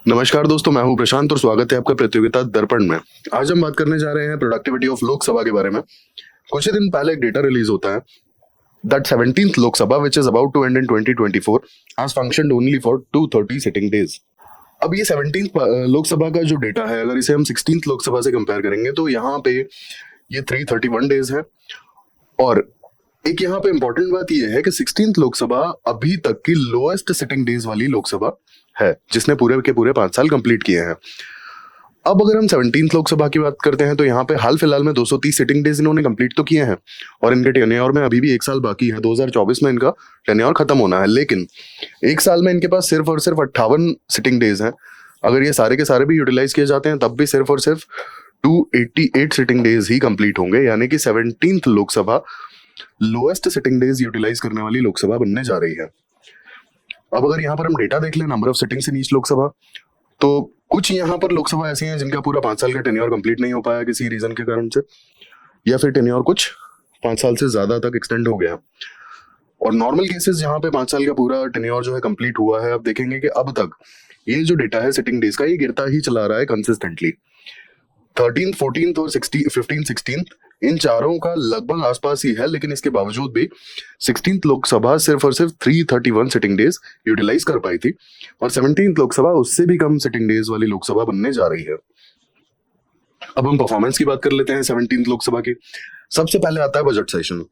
नमस्कार दोस्तों, मैं हूं प्रशांत और स्वागत है आपका प्रतियोगिता दर्पण में। आज हम बात करने जा रहे हैं प्रोडक्टिविटी ऑफ लोकसभा के बारे में। कुछ ही दिन पहले एक डेटा रिलीज होता है that 17th Lok Sabha which is about to end in 2024 has functioned only for 230 sitting days। अब ये 17th लोकसभा का जो डेटा है, अगर इसे हम 16th लोकसभा से कंपेयर करेंगे तो यहाँ पे ये 331 डेज है। और एक यहाँ पे इंपॉर्टेंट बात ये है कि 16th लोकसभा अभी तक की लोएस्ट सिटिंग डेज वाली लोकसभा है, जिसने पूरे के पूरे 5 साल कंप्लीट किए हैं। अब अगर हम 17th लोकसभा की बात करते हैं तो यहाँ पे हाल फिलहाल में 230 सिटिंग डेज इन्होंने कंप्लीट तो किए हैं और इनके टेन्योर में अभी भी 1 साल बाकी है। 2024 में इनका टेन्योर खत्म होना है, लेकिन 1 साल में इनके पास सिर्फ और सिर्फ 58 सिटिंग डेज हैं। अगर ये सारे के सारे भी यूटिलाइज किए जाते हैं तब भी सिर्फ और सिर्फ 288 सिटिंग डेज ही कंप्लीट होंगे, यानी कि 17th Lok Sabha lowest sitting days utilise करने वाली लोकसभा बनने जा रही है। अब अगर यहाँ पर हम डेटा देख लें number of sittings in each Lok Sabha, तो कुछ यहाँ पर लोकसभा ऐसी हैं जिनका पूरा 5 साल का टेन्योर कंप्लीट नहीं हो पाया किसी रीजन के कारण से, या फिर टेन्योर कुछ 5 साल से ज्यादा तक एक्सटेंड हो गया। और नॉर्मल केसेस जहाँ पे 5 साल का पूरा टेन्योर जो है कंप्लीट हुआ है, अब देखेंगे कि अब तक ये जो डेटा है सिटिंग डेज का, ये गिरता ही चला रहा है कंसिस्टेंटली। 13th, 14th और 15th, 16th इन चारों का लगभग आसपास ही है, लेकिन इसके बावजूद भी 16th लोकसभा सिर्फ और सिर्फ 331 सिटिंग डेज यूटिलाइज कर पाई थी और 17th लोकसभा उससे भी कम सिटिंग डेज वाली लोकसभा बनने जा रही है। अब हम परफॉर्मेंस की बात कर लेते हैं 17th लोकसभा की। सबसे पहले आता है बजट सेशन।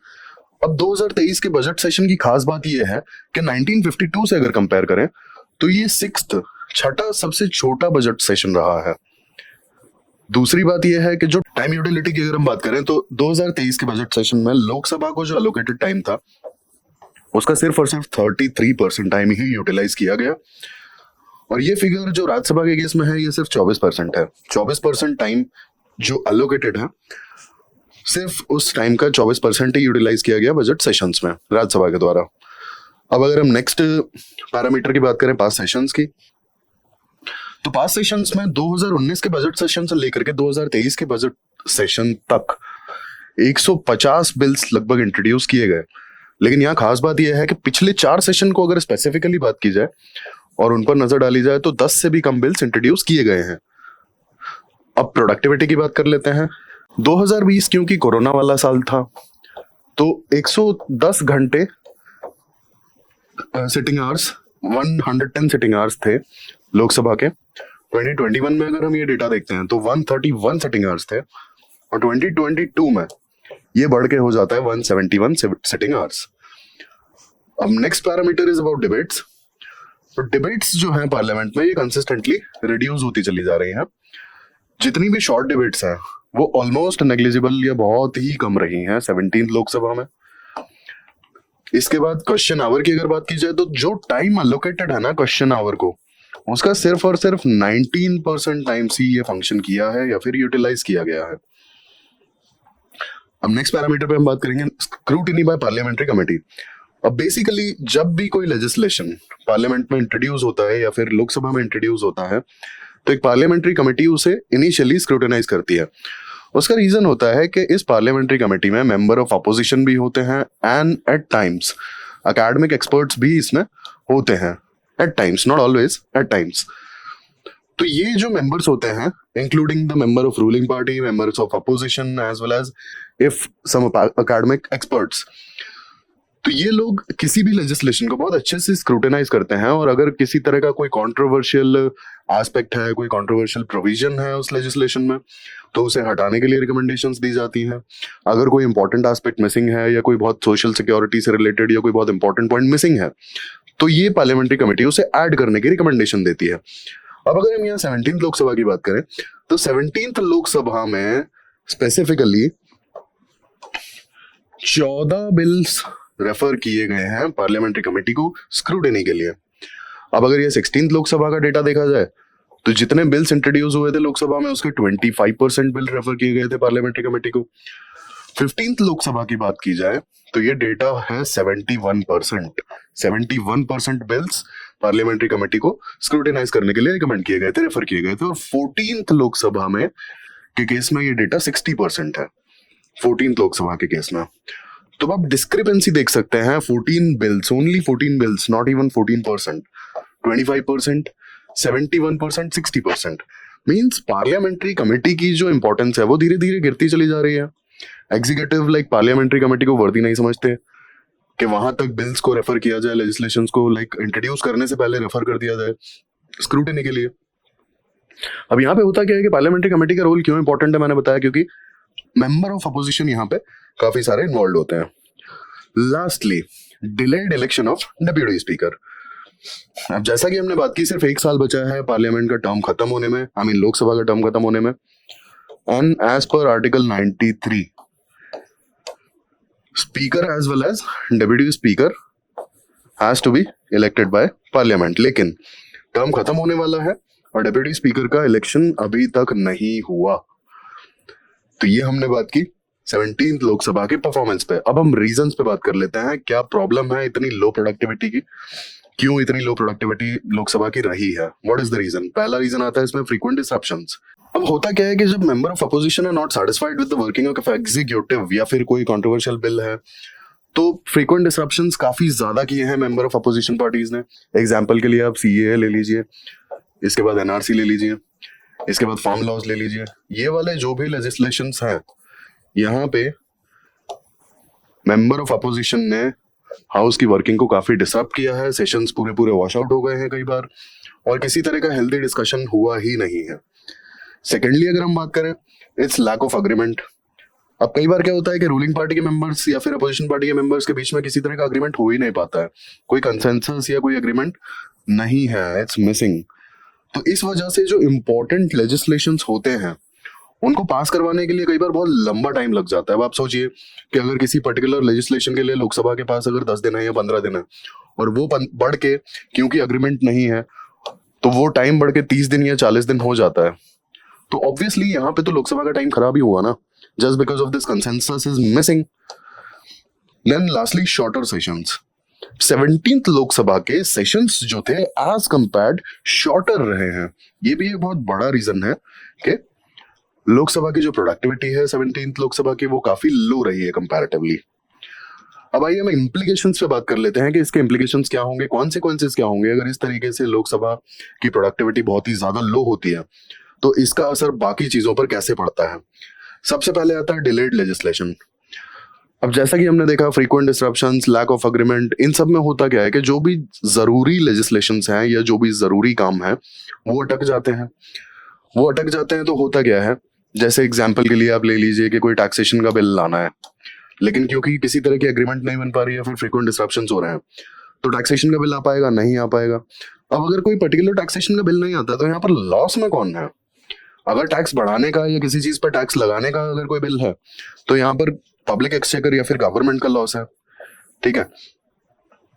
अब 2023 के बजट सेशन की खास बात यह है कि 1952 से अगर कंपेयर करें तो ये छठा सबसे छोटा बजट सेशन रहा है। दूसरी बात यह है कि जो टाइम यूटिलिटी की अगर हम बात करें तो 2023 के बजट सेशन में लोकसभा को जो एलोकेटेड टाइम था उसका सिर्फ और सिर्फ 33% टाइम ही यूटिलाइज किया गया। और ये फिगर जो राज्यसभा के केस में है ये सिर्फ 24% है। 24% टाइम जो एलोकेटेड है, सिर्फ उस टाइम का 24% ही यूटिलाइज किया गया बजट सेशंस में राज्यसभा के द्वारा। अब अगर हम नेक्स्ट पैरामीटर की बात करें पास सेशंस की, तो पास सेशंस में 2019 के बजट सेशन से लेकर के 2023 के बजट सेशन तक 150 बिल्स लगभग इंट्रोड्यूस किए गए। लेकिन यहाँ खास बात यह है कि पिछले 4 सेशन को अगर स्पेसिफिकली बात की जाए और उन पर नजर डाली जाए तो 10 से भी कम बिल्स इंट्रोड्यूस किए गए हैं। अब प्रोडक्टिविटी की बात कर लेते हैं। 2020 क्योंकि कोरोना वाला साल था तो 110 घंटे सिटिंग आवर्स, 110 सिटिंग आवर्स थे लोकसभा के। 2021 में अगर हम ये डेटा देखते हैं तो 131 सिटिंग आवर्स थे और 2022 में ये बढ़ के हो जाता है 171 सिटिंग आवर्स। अब next parameter is about debates. तो डिबेट्स जो हैं पार्लियामेंट में ये कंसिस्टेंटली रिड्यूस होती चली जा रही हैं। जितनी भी शॉर्ट डिबेट्स हैं वो ऑलमोस्ट नेग्लिजिबल या बहुत ही कम रही हैं 17th लोकसभा में। इसके बाद क्वेश्चन आवर की अगर बात की जाए तो जो टाइम अलोकेटेड है ना क्वेश्चन आवर को, उसका सिर्फ और सिर्फ 19% टाइम्स ही ये फंक्शन किया है या फिर यूटिलाइज किया गया है। अब नेक्स्ट पैरामीटर पे हम बात करेंगे स्क्रूटिनी बाय पार्लियामेंट्री कमेटी। अब बेसिकली जब भी कोई लेजिस्लेशन पार्लियामेंट में इंट्रोड्यूस होता है या फिर लोकसभा में इंट्रोड्यूस होता है तो एक पार्लियामेंट्री कमेटी उसे इनिशियली स्क्रूटिनाइज करती है। उसका रीजन होता है कि इस पार्लियामेंट्री कमेटी में मेंबर ऑफ अपोजिशन भी होते हैं and at times academic experts भी इसमें होते हैं। At times, not always, at times. तो ये जो मेंबर्स होते हैं including the member of ruling party, members of opposition as well as if some academic experts, तो ये लोग किसी भी लेजिस्लेशन को बहुत अच्छे से स्क्रूटिनाइज करते हैं और अगर किसी तरह का कोई कंट्रोवर्शियल एस्पेक्ट है, कोई कंट्रोवर्शियल प्रोविजन है उस लेजिस्लेशन में, तो उसे हटाने के लिए रिकमेंडेशंस दी जाती हैं। अगर कोई इंपॉर्टेंट एस्पेक्ट मिसिंग है या कोई बहुत सोशल सिक्योरिटी से रिलेटेड या कोई बहुत इंपॉर्टेंट पॉइंट मिसिंग है तो ये पार्लियामेंट्री कमेटी उसे ऐड करने की रिकमेंडेशन देती है। अब अगर हम यहाँ 17th लोकसभा की बात करें तो 17th लोकसभा में स्पेसिफिकली 14 बिल्स रेफर किए गए हैं पार्लियामेंट्री कमेटी को स्क्रूटिनी के लिए। अब अगर ये 16th लोकसभा का डेटा देखा जाए तो जितने बिल्स इंट्रोड्यूस हुए थे लोकसभा में उसके 25% बिल रेफर किए गए थे पार्लियामेंट्री कमेटी को। 15th लोकसभा की बात की जाए तो ये डेटा है 71% बिल्स पार्लियामेंट्री कमेटी को स्क्रूटिनाइज करने के लिए रिकमेंड किए गए थे, रेफर किए गए थे। और 14th लोकसभा में के केस में ये डेटा 60% है 14th लोकसभा के केस में। तो आप डिस्क्रिपेंसी देख सकते हैं, 14 bills, only 14 bills, not even 14%, 25% 71%, 60%। Means parliamentary committee की जो इंपॉर्टेंस है वो धीरे धीरे गिरती चली जा रही है। एग्जीक्यूटिव लाइक पार्लियामेंट्री कमेटी को वर्दी नहीं समझते कि वहां तक बिल्स को रेफर किया जाए, लेजिस्लेशंस को लाइक इंट्रोड्यूस करने से पहले रेफर कर दिया जाए स्क्रूटिनी के लिए। अब यहाँ पे होता क्या है कि पार्लियामेंट्री कमेटी का रोल क्यों इंपॉर्टेंट है, मैंने बताया क्योंकि मेंबर ऑफ अपोजिशन यहाँ पे काफी सारे इन्वॉल्व होते हैं। Lastly, delayed election of deputy speaker. अब जैसा कि हमने बात की, सिर्फ 1 साल बचा है पार्लियामेंट का टर्म खत्म होने में, आई मीन लोकसभा का टर्म खत्म होने में। And as per article 93, speaker as well as deputy speaker has to be elected by parliament. लेकिन टर्म खत्म होने वाला है और डेप्यूटी स्पीकर का इलेक्शन अभी तक नहीं हुआ। तो ये हमने बात की 17th लोकसभा के परफॉर्मेंस पे। अब हम रीजंस पे बात कर लेते हैं, क्या प्रॉब्लम है इतनी लो प्रोडक्टिविटी की, क्यों इतनी लो प्रोडक्टिविटी लोकसभा की रही है, व्हाट इज द रीजन। पहला रीजन आता है इसमें फ्रीक्वेंट डिसरप्शंस। अब होता क्या है कि जब मेंबर ऑफ अपोजिशन है not satisfied with the working of executive या फिर कोई कंट्रोवर्शियल बिल है, तो फ्रीक्वेंट डिसरप्शंस काफी ज्यादा किए हैं मेंबर ऑफ अपोजिशन पार्टीज ने। एग्जांपल के लिए आप सीएए ले लीजिए, इसके बाद एनआरसी ले लीजिए, इसके बाद फार्म लॉज ले लीजिए। ये वाले जो भी लेजिस्लेशंस हैं, यहाँ पे मेंबर ऑफ अपोजिशन ने हाउस की वर्किंग को काफी डिस्टर्ब किया है। सेशंस पूरे पूरे वॉश आउट हो गए हैं कई बार, और किसी तरह का हेल्दी डिस्कशन हुआ ही नहीं है। सेकेंडली अगर हम बात करें, इट्स लैक ऑफ अग्रीमेंट। अब कई बार क्या होता है कि रूलिंग पार्टी के मेंबर्स या फिर अपोजिशन पार्टी के मेंबर्स के बीच में किसी तरह का अग्रीमेंट हो ही नहीं पाता है, कोई कंसेंसस या कोई अग्रीमेंट नहीं है, इट्स मिसिंग। तो इस वजह से जो इम्पोर्टेंट लेजिस्लेशंस होते हैं उनको पास करवाने के लिए कई बार बहुत लंबा टाइम लग जाता है। अब आप सोचिए कि अगर किसी पर्टिकुलर लेजिस्लेशन के लिए लोकसभा के पास अगर 10 दिन है या 15 दिन है, और वो बढ़ के क्योंकि अग्रीमेंट नहीं है तो वो टाइम बढ़ के 30 दिन या 40 दिन हो जाता है, तो ऑब्वियसली यहाँ पे तो लोकसभा का टाइम खराब ही हुआ ना, just because of this consensus is missing. Then lastly, shorter sessions. 17th Lok Sabha के सेशंस जो थे एज कंपेयर्ड शॉर्टर रहे हैं। ये भी एक बहुत बड़ा रीजन है कि लोकसभा की जो प्रोडक्टिविटी है 17th लोकसभा की वो काफी लो रही है कंपैरेटिवली। अब आइए हम इम्प्लीकेशंस पे बात कर लेते हैं कि इसके इम्प्लीकेशंस क्या होंगे, कॉन्सिक्वेंसेस क्या होंगे अगर इस तरीके से लोकसभा की प्रोडक्टिविटी बहुत ही ज्यादा लो होती है, तो इसका असर बाकी चीजों पर कैसे पड़ता है। सबसे पहले आता है डिलेड लेजिस्लेशन। अब जैसा कि हमने देखा, frequent disruptions, lack of agreement, इन सब में होता क्या है कि जो भी जरूरी लेजिस्लेशंस हैं या जो भी जरूरी काम है वो अटक जाते हैं। तो होता क्या है, जैसे एग्जाम्पल के लिए आप ले लीजिए कि कोई टैक्सेशन का बिल लाना है, लेकिन क्योंकि किसी तरह की एग्रीमेंट नहीं बन पा रही है, फिर फ्रीक्वेंट डिसरप्शंस हो रहे हैं, तो टैक्सेशन का बिल आ पाएगा नहीं आ पाएगा। अब अगर कोई पर्टिकुलर टैक्सेशन का बिल नहीं आता तो यहाँ पर लॉस में कौन है। अगर टैक्स बढ़ाने का या किसी चीज पर टैक्स लगाने का अगर कोई बिल है तो यहाँ पर पब्लिक एक्सचेकर या फिर गवर्नमेंट का लॉस है, ठीक है।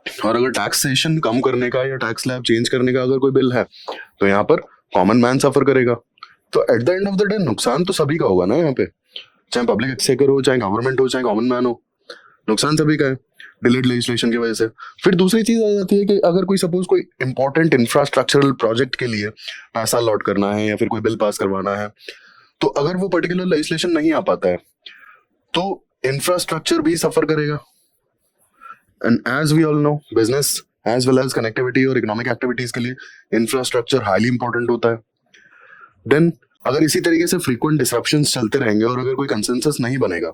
और अगर टैक्सेशन कम करने का या टैक्स स्लैब चेंज करने का अगर कोई बिल है तो यहाँ पर कॉमन मैन सफर करेगा। तो at the end of the day नुकसान तो सभी का होगा ना यहाँ पे, चाहे पब्लिक एक्सचेकर हो, चाहे गवर्नमेंट हो, चाहे कॉमन मैन हो, नुकसान सभी का है डिलेड लेजिस्लेशन की वजह से। फिर दूसरी चीज आ जाती है कि अगर कोई सपोज कोई इंपॉर्टेंट इंफ्रास्ट्रक्चरल प्रोजेक्ट के लिए पैसा अलॉट करना है या फिर कोई बिल पास करवाना है, तो अगर वो पर्टिकुलर लेजिस्लेशन नहीं आ पाता है तो इंफ्रास्ट्रक्चर भी सफर करेगा। And as we all know, business as well as connectivity और इकोनॉमिक एक्टिविटीज के लिए इंफ्रास्ट्रक्चर हाईली इंपॉर्टेंट होता है। देन अगर इसी तरीके से फ्रीक्वेंट डिसरप्शंस चलते रहेंगे और अगर कोई कंसेंसस नहीं बनेगा,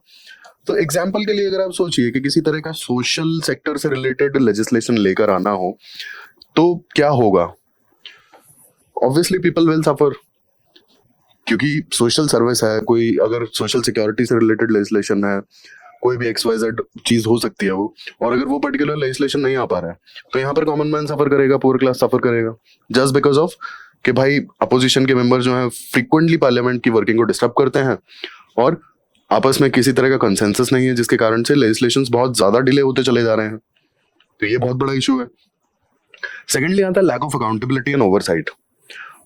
तो एग्जाम्पल के लिए अगर आप सोचिए कि किसी तरह का सोशल सेक्टर से रिलेटेड लेजिस्लेशन लेकर आना हो तो क्या होगा। ऑब्वियसली पीपल विल सफर, क्योंकि सोशल सर्विस है, कोई अगर सोशल सिक्योरिटी से रिलेटेड लेजिस्लेशन है, कोई भी XYZ चीज हो सकती है वो, और अगर वो पर्टिकुलर लेजिस्लेशन नहीं आ पा रहा है तो यहाँ पर कॉमन मैन सफर करेगा, पुअर क्लास सफर करेगा, जस्ट बिकॉज ऑफ कि भाई अपोजिशन के मेंबर जो हैं फ्रीक्वेंटली पार्लियामेंट की वर्किंग को डिस्टर्ब करते हैं और आपस में किसी तरह का कंसेंसस नहीं है, जिसके कारण से लेजिस्लेशंस बहुत ज्यादा डिले होते चले जा रहे हैं। तो ये बहुत बड़ा इशू है। सेकेंडली आता है lack of accountability and oversight.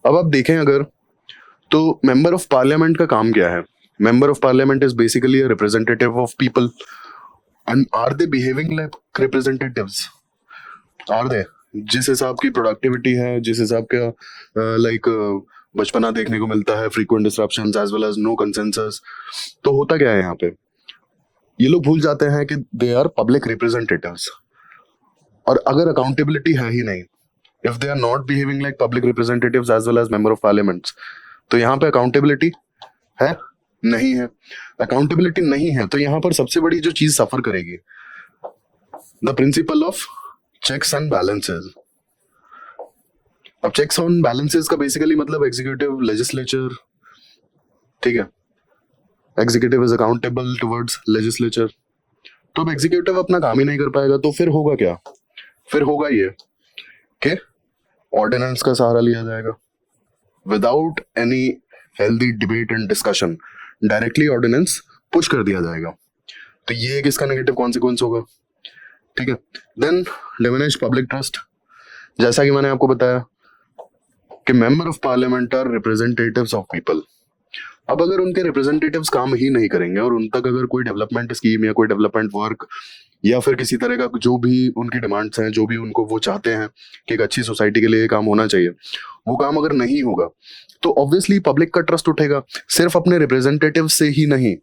अब आप देखें अगर, तो मेंबर ऑफ पार्लियामेंट का काम क्या है। Member of parliament is basically a representative of people, and are they behaving like representatives? Are they? जिस हिसाब की प्रोडक्टिविटी है, जिस हिसाब का लाइक बचपना देखने को मिलता है, frequent disruptions as well as no consensus, तो होता क्या है यहाँ पे, ये लोग भूल जाते हैं कि दे आर पब्लिक रिप्रेजेंटेटिव्स। और अगर अकाउंटेबिलिटी है ही नहीं, if they are not behaving like public representatives as well as member of parliaments, तो यहाँ पे अकाउंटेबिलिटी है नहीं है। अकाउंटेबिलिटी नहीं है तो यहाँ पर सबसे बड़ी जो चीज सफर करेगी, the principle of checks and balances. अब चेक्स ऑन बैलेंसेस का बेसिकली मतलब एग्जीक्यूटिव, लेजिस्लेचर, ठीक है, executive is accountable towards legislature. तो अब एग्जीक्यूटिव अपना काम ही नहीं कर पाएगा तो फिर होगा क्या? फिर होगा ये कि ऑर्डिनेंस का सहारा लिया जाएगा without any healthy debate and discussion, directly ordinance push कर दिया जाएगा। तो ये एक इसका नेगेटिव कॉन्सिक्वेंस होगा, ठीक है। देन डिमिनिश पब्लिक ट्रस्ट, जैसा कि मैंने आपको बताया कि member of parliament are representatives of people. अब अगर उनके रिप्रेजेंटेटिव्स काम ही नहीं करेंगे और उन तक अगर कोई डेवलपमेंट स्कीम या कोई डेवलपमेंट वर्क या फिर किसी तरह का जो भी उनकी डिमांड्स हैं, जो भी उनको वो चाहते हैं कि एक अच्छी सोसाइटी के लिए ये काम होना चाहिए, वो काम अगर नहीं होगा तो ऑब्वियसली पब्लिक का ट्रस्ट उठेगा। सिर्फ अपने रिप्रेजेंटेटिव से ही नहीं,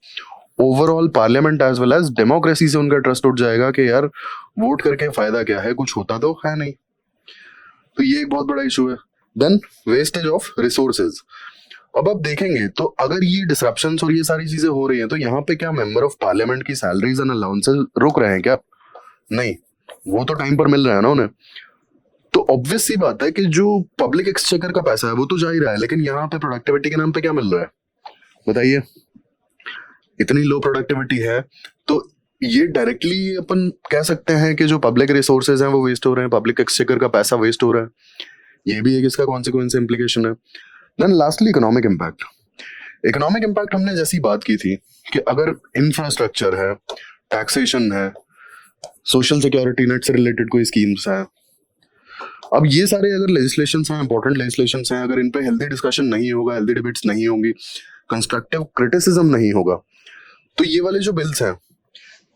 overall parliament as well as democracy से उनका ट्रस्ट उठ जाएगा कि यार वोट करके फायदा क्या है, कुछ होता तो है नहीं। तो ये एक बहुत बड़ा इशू है। Then wastage of resources. अब आप देखेंगे तो अगर ये डिसरप्शंस और ये सारी चीजें हो रही हैं तो यहाँ पे क्या मेंबर ऑफ पार्लियामेंट की सैलरीज एंड अलाउंसेस रुक रहे हैं क्या? नहीं, वो तो टाइम पर मिल रहा है ना उन्हें। तो ऑब्वियस सी बात है कि जो पब्लिक एक्सचेकर का पैसा है वो तो जा ही रहा है, लेकिन यहाँ पे प्रोडक्टिविटी के नाम पे क्या मिल रहा है बताइए? इतनी लो प्रोडक्टिविटी है तो ये डायरेक्टली अपन कह सकते हैं कि जो पब्लिक रिसोर्सेज हैं वो वेस्ट हो रहे हैं, पब्लिक एक्सचेकर का पैसा वेस्ट हो रहा है। ये भी एक इसका कॉन्सिक्वेंस इम्प्लीकेशन है। Then lastly economic impact. Economic impact हमने जैसी बात की थी कि अगर इंफ्रास्ट्रक्चर है, टैक्सेशन है, सोशल सिक्योरिटी नेट से रिलेटेड कोई स्कीम्स हैं, अब ये सारे अगर लेजिस्लेशंस हैं, इंपॉर्टेंट लेजिस्लेशंस हैं, अगर इन पे हेल्दी डिस्कशन नहीं होगा, हेल्दी डिबेट्स नहीं होंगी, कंस्ट्रक्टिव क्रिटिसिज्म नहीं होगा, तो ये वाले जो बिल्स हैं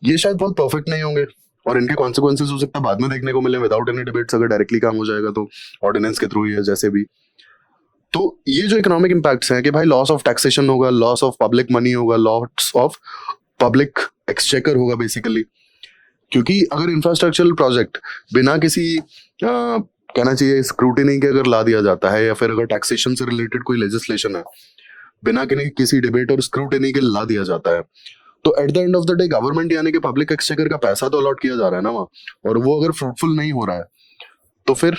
ये शायद बहुत परफेक्ट नहीं होंगे और इनके कॉन्सिक्वेंसेस हो सकता है बाद में देखने को मिले विदाउट एनी डिबेट्स। अगर डायरेक्टली काम हो जाएगा तो ऑर्डिनेंस के थ्रू या जैसे भी, तो ये जो इकोनॉमिक इम्पैक्ट्स हैं कि भाई लॉस ऑफ टैक्सेशन होगा, लॉस ऑफ पब्लिक मनी होगा, लॉस ऑफ पब्लिक एक्सचेकर होगा बेसिकली। क्योंकि अगर इंफ्रास्ट्रक्चरल प्रोजेक्ट बिना किसी कहना चाहिए स्क्रूटिनी के अगर ला दिया जाता है, या फिर अगर टैक्सेशन से रिलेटेड कोई लेजिस्लेशन है बिना किसी डिबेट और स्क्रूटिनी के ला दिया जाता है, तो at the end of the day government यानी कि पब्लिक एक्सचेकर का पैसा तो अलॉट किया जा रहा है ना वहाँ, और वो अगर फ्रूटफुल नहीं हो रहा है तो फिर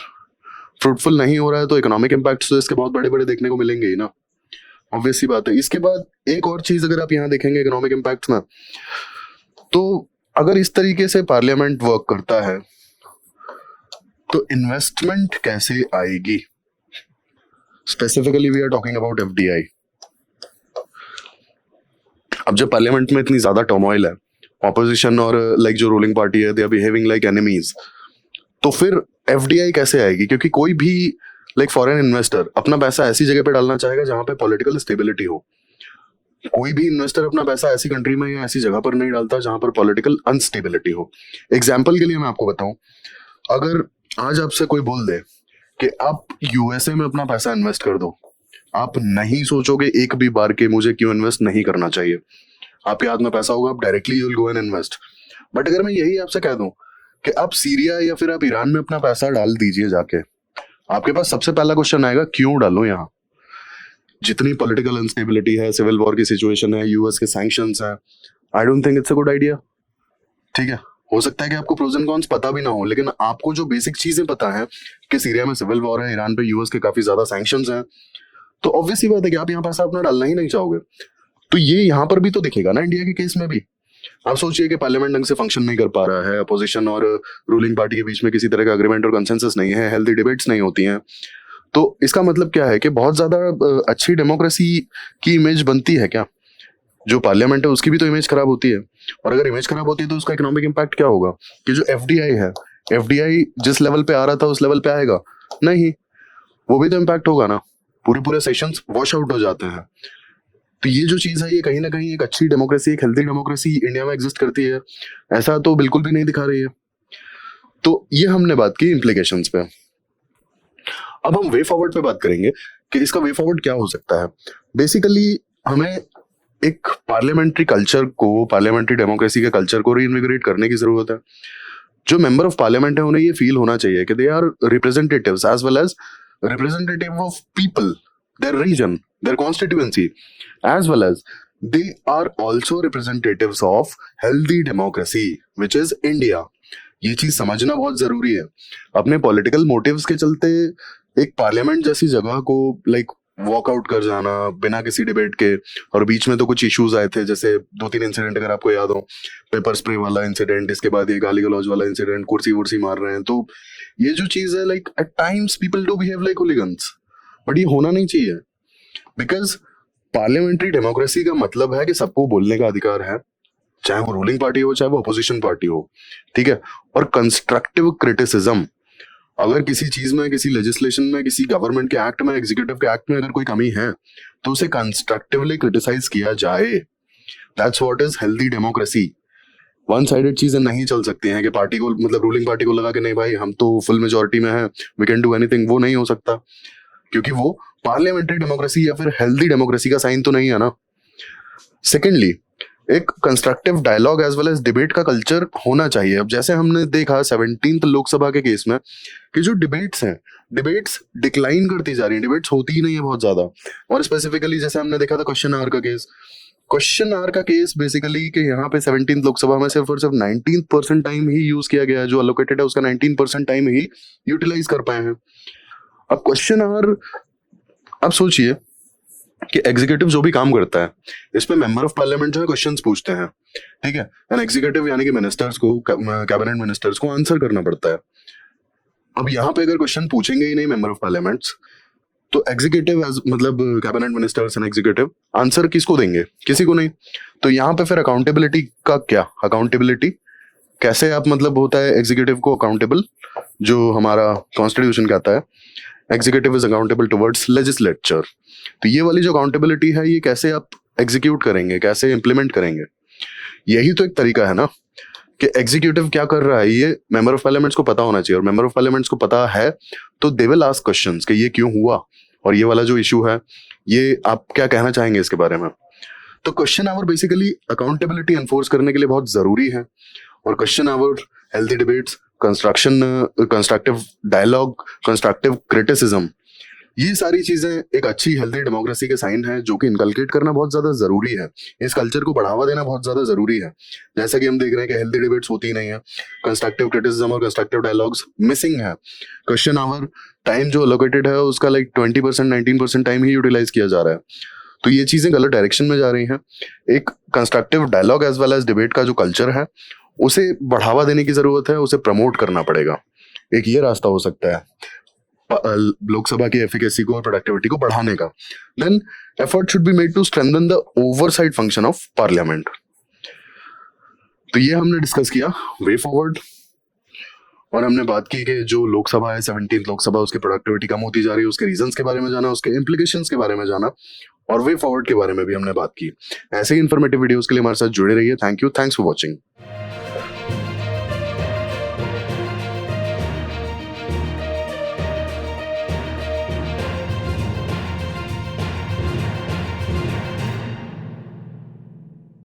फ्रूटफुल नहीं हो रहा है तो इकोनॉमिक इम्पैक्ट्स तो इसके बहुत बड़े बड़े देखने को मिलेंगे ही ना, ऑब्वियस सी बात है। इसके बाद एक और चीज अगर आप यहाँ देखेंगे इकोनॉमिक इम्पैक्ट्स में, तो अगर इस तरीके से पार्लियामेंट वर्क करता है तो इन्वेस्टमेंट कैसे आएगी? Specifically we are talking about FDI. अब जब पार्लियामेंट में इतनी ज्यादा टर्मोइल है, ऑपोजिशन और लाइक जो रूलिंग पार्टी है they are behaving like enemies, तो फिर एफडीआई कैसे आएगी? क्योंकि कोई भी लाइक फॉरेन इन्वेस्टर अपना पैसा ऐसी जगह पे डालना चाहेगा जहां पे पॉलिटिकल स्टेबिलिटी हो। कोई भी इन्वेस्टर अपना पैसा ऐसी कंट्री में या ऐसी जगह पर नहीं डालता जहां पर पॉलिटिकल अनस्टेबिलिटी हो। एग्जाम्पल के लिए मैं आपको बताऊं, अगर आज आपसे कोई बोल दे कि आप यूएसए में अपना पैसा इन्वेस्ट कर दो, आप नहीं सोचोगे एक भी बार के मुझे क्यों इन्वेस्ट नहीं करना चाहिए। आपके हाथ में पैसा होगा, आप directly you will go and invest. But अगर मैं यही आपसे कह दूं कि आप सीरिया या फिर आप ईरान में अपना पैसा डाल दीजिए जाके, आपके पास सबसे पहला क्वेश्चन आएगा क्यों डालो यहाँ? जितनी पॉलिटिकल अनस्टेबिलिटी है, सिविल वॉर की सिचुएशन है, यूएस के सैंक्शंस हैं, I don't think it's a good idea. ठीक है, हो सकता है कि आपको प्रोज एंड कॉन्स पता भी ना हो, लेकिन आपको जो बेसिक चीजें पता है कि सीरिया में सिविल वॉर है, ईरान पे यूएस के काफी ज्यादा सैंक्शंस हैं, तो ऑब्वियस ही बात है कि आप यहाँ पैसा अपना डालना ही नहीं चाहोगे। तो ये यहाँ पर भी तो दिखेगा ना, इंडिया के केस में भी। आप सोचिए कि पार्लियामेंट ढंग से फंक्शन नहीं कर पा रहा है, अपोजिशन और रूलिंग पार्टी के बीच में किसी तरह का एग्रीमेंट और कंसेंसस नहीं है, हेल्दी डिबेट्स नहीं होती हैं, तो इसका मतलब क्या है कि बहुत ज्यादा अच्छी डेमोक्रेसी की इमेज बनती है क्या? जो पार्लियामेंट है उसकी भी तो इमेज खराब होती है, और अगर इमेज खराब होती है तो उसका इकोनॉमिक इम्पैक्ट क्या होगा? कि जो एफडीआई है, एफडीआई जिस लेवल पे आ रहा था उस लेवल पे आएगा नहीं, वो भी तो इम्पैक्ट होगा ना, पूरे सेशंस वॉश आउट हो जाते हैं। तो ये जो चीज है ये कहीं ना कहीं एक अच्छी डेमोक्रेसी, एक हेल्दी डेमोक्रेसी इंडिया में एग्जिस्ट करती है, ऐसा तो बिल्कुल भी नहीं दिखा रही है। तो ये हमने बात की इम्प्लीकेशंस पे। अब हम वे फॉरवर्ड पे बात करेंगे कि इसका वे फॉरवर्ड क्या हो सकता है। बेसिकली हमें एक पार्लियामेंट्री कल्चर को, पार्लियामेंट्री डेमोक्रेसी के कल्चर को रीइन्विगोरेट करने की जरूरत है। जो मेंबर ऑफ पार्लियामेंट है उन्हें ये फील होना चाहिए कि they are representatives as well as representative of people, their region, their constituency, as well as they are also representatives of healthy democracy, which is India. ये चीज समझना बहुत जरूरी है. अपने पॉलिटिकल मोटिव्स के चलते एक पार्लियामेंट जैसी जगह को लाइक वॉकआउट कर जाना बिना किसी डिबेट के, और बीच में तो कुछ इश्यूज आए थे, जैसे 2-3 इंसिडेंट अगर आपको याद हो, पेपर स्प्रे वाला इंसिडेंट, इसके बाद ये गाली गलौज वाला इंसिडेंट, कुर्सी वुर्सी मार रहे हैं, तो ये जो चीज है like at times people do behave like hooligans, but ये होना नहीं चाहिए. बिकॉज पार्लियामेंट्री डेमोक्रेसी का मतलब है कि सबको बोलने का अधिकार है, चाहे वो रूलिंग पार्टी हो चाहे वो अपोजिशन पार्टी हो, ठीक है. और कंस्ट्रक्टिव क्रिटिसिज्म, अगर किसी चीज में, किसी लेजिस्लेशन में, किसी गवर्नमेंट के एक्ट में, एग्जीक्यूटिव के एक्ट में अगर कोई कमी है तो उसे कंस्ट्रक्टिवली क्रिटिसाइज किया जाए. That's what is healthy democracy. One sided चीजें नहीं चल सकती हैं कि पार्टी को, मतलब रूलिंग पार्टी को लगा कि नहीं भाई हम तो फुल मेजोरिटी में है, वी कैन डू एनीथिंग. वो नहीं हो सकता, क्योंकि वो पार्लियामेंट्री डेमोक्रेसी या फिर हेल्दी डेमोक्रेसी का साइन तो नहीं है ना. सेकेंडली, एक constructive dialogue as well as debate का कल्चर होना चाहिए. अब जैसे हमने देखा 17th लोकसभा के केस में कि जो डिबेट्स हैं, डिबेट्स डिक्लाइन करती जा रही हैं, डिबेट्स होती ही नहीं है बहुत ज्यादा. और स्पेसिफिकली जैसे हमने देखा था क्वेश्चन आवर का केस, क्वेश्चन आवर का केस बेसिकली कि यहाँ पे 17th लोकसभा में सिर्फ और सिर्फ 19% टाइम ही यूज किया गया है, जो अलोकेटेड है उसका 19% टाइम ही यूटिलाइज कर पाए हैं. अब क्वेश्चन आवर, अब सोचिए कि एग्जीक्यूटिव जो भी काम करता है इस पे मेंबर ऑफ पार्लियामेंट जो है क्वेश्चंस पूछते हैं, ठीक है, एंड एग्जीक्यूटिव यानी कि मिनिस्टर्स को, कैबिनेट मिनिस्टर्स को आंसर करना पड़ता है. अब यहाँ पे अगर क्वेश्चन पूछेंगे ही नहीं मेंबर ऑफ पार्लियामेंट, तो एग्जीक्यूटिव मतलब cabinet ministers and executive answer किसको देंगे? किसी को नहीं. तो यहाँ पे फिर अकाउंटेबिलिटी का क्या, अकाउंटेबिलिटी कैसे आप, मतलब होता है एग्जीक्यूटिव को अकाउंटेबल, जो हमारा कॉन्स्टिट्यूशन कहता है executive is accountable towards legislature. तो ये वाली जो अकाउंटेबिलिटी है ये कैसे आप एग्जीक्यूट करेंगे, कैसे इंप्लीमेंट करेंगे? यही तो एक तरीका है ना कि एग्जीक्यूटिव क्या कर रहा है ये मेंबर ऑफ पार्लियामेंट्स को पता होना चाहिए. और मेंबर ऑफ पार्लियामेंट्स को पता है तो दे विल आस्क क्वेश्चंस कि ये क्यों हुआ, और ये वाला जो इशू है ये आप क्या कहना चाहेंगे इसके बारे में. तो question hour basically accountability enforce करने के लिए बहुत जरूरी है. और question hour, healthy debates, constructive dialogue, constructive criticism, ये सारी चीजें एक अच्छी हेल्दी डेमोक्रेसी के साइन है, जो कि इनकलकेट करना बहुत ज्यादा जरूरी है. इस कल्चर को बढ़ावा देना बहुत ज्यादा जरूरी है. जैसा कि हम देख रहे हैं कि हेल्दी डिबेट्स होती नहीं है, कंस्ट्रक्टिव क्रिटिसिज्म और कंस्ट्रक्टिव डायलॉग्स मिसिंग है. क्वेश्चन आवर टाइम जो अलोकेटेड है उसका लाइक 20% 19% टाइम ही यूटिलाइज किया जा रहा है. तो ये चीजें गलत डायरेक्शन में जा रही हैं. एक constructive dialogue as well as debate का जो कल्चर है उसे बढ़ावा देने की जरूरत है, उसे प्रमोट करना पड़ेगा. एक ये रास्ता हो सकता है लोकसभा की एफिकेसी को और प्रोडक्टिविटी को बढ़ाने का. Then effort should be made to strengthen the oversight function of parliament. तो ये हमने डिस्कस किया वे फॉरवर्ड, और हमने बात की कि जो लोकसभा है 17th लोकसभा, उसकी प्रोडक्टिविटी कम होती जा रही है, उसके रीजंस के बारे में जाना, उसके इम्प्लीकेशंस के बारे में जाना, और वे फॉरवर्ड के बारे में भी हमने बात की. ऐसे ही इन्फॉर्मेटिव वीडियोस के लिए हमारे साथ जुड़े रहिए. Thank you, thanks for watching.